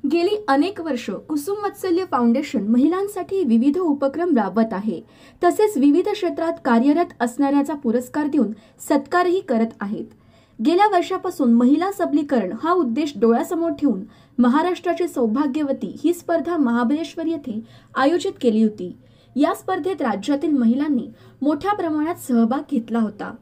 गेली अनेक वर्ष कुसुम वात्सल्य फाउंडेशन महिलांसाठी विविध उपक्रम राबवत आहे. तसेच विविध क्षेत्रात कार्यरत असणाऱ्याचा पुरस्कार देऊन सत्कारही करत आहेत. गेल्या वर्षापासून महिला सबलीकरण हा उद्देश डोळ्यासमोर ठेवून महाराष्ट्राची सौभाग्यवती ही स्पर्धा महाबळेश्वर येथे आयोजित केली होती. या स्पर्धेत राज्यातील महिलांनी मोठ्या प्रमाणात सहभाग घेतला होता.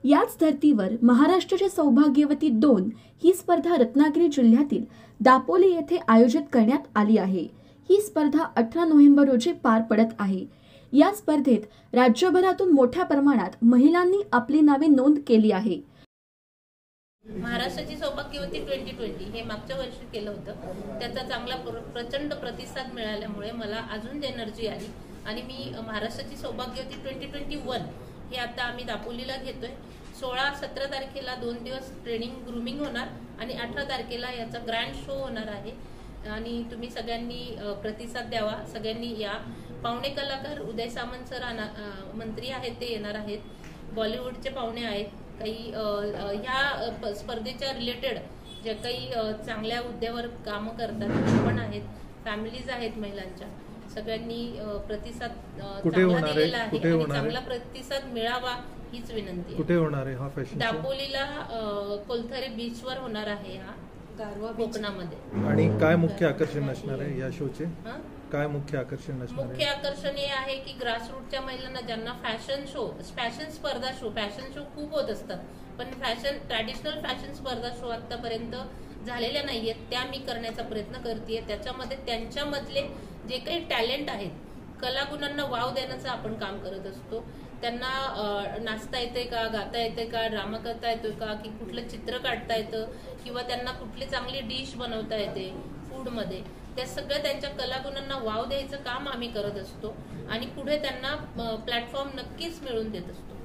याच धर्तीवर महाराष्ट्राची सौभाग्यवती 2 ही स्पर्धा रत्नागिरी जिल्ह्यातील दापोली येथे आयोजित करण्यात आली आहे. ही स्पर्धा 18 नोव्हेंबर रोजी पार पडत आहे. या स्पर्धेत राज्यभरातून मोठ्या प्रमाणात महिलांनी आपली नावे नोंद केली आहे. महाराष्ट्राची सौभाग्यवती 2020 हे मागच्या वर्षी केलं होतं. त्याचा चांगला प्रचंड प्रतिसाद मिळाल्यामुळे मला अजून एनर्जी आली आणि मी महाराष्ट्राची सौभाग्यवती 2021 हे आता आम्ही दापोलीला घेतोय. 16-17 तारखेला 2 दिवस ट्रेनिंग ग्रूमिंग होणार आणि 18 तारखेला याचा ग्रँड शो होणार आहे. आणि तुम्ही सगळ्यांनी प्रतिसाद द्यावा. सगळ्यांनी या. पाहुणे कलाकार उदय सामंत सर मंत्री आहेत, ते येणार आहेत. बॉलिवूडचे पाहुणे आहेत. काही ह्या स्पर्धेच्या रिलेटेड जे काही चांगल्या हुद्द्यावर कामं करतात पण आहेत. फॅमिलीज आहेत महिलांच्या. सगळ्यांनी प्रतिसाद चांगला दिलेला आहे आणि चांगला प्रतिसाद मिळावा हीच विनंती आहे. कुठे होणार आहे हा फॅशन? दापोलीला कोलथरे बीचवर होणार आहे. हा गारवा कोकणामध्ये. आणि काय मुख्य आकर्षण असणार आहे या शोचे? काय मुख्य आकर्षण असणार आहे? मुख्य आकर्षण हे आहे की ग्रासरूटच्या महिलांना ज्यांना फॅशन स्पर्धा शो फॅशन शो खूप होत असतात, पण ट्रॅडिशनल फॅशन स्पर्धा शो आतापर्यंत झालेल्या नाहीयेत. त्या मी करण्याचा प्रयत्न करतेय. त्याच्यामध्ये त्यांच्यामधले जे काही टॅलेंट आहेत, कलागुणांना वाव देण्याचं आपण काम करत असतो. त्यांना नाचता येते का, गाता येते का, ड्रामा करता येतोय का, की कुठलं चित्र काढता येतं, किंवा त्यांना कुठली चांगली डिश बनवता येते फूडमध्ये, त्या सगळ्या त्यांच्या कलागुणांना वाव द्यायचं काम आम्ही करत असतो आणि पुढे त्यांना प्लॅटफॉर्म नक्कीच मिळवून देत असतो.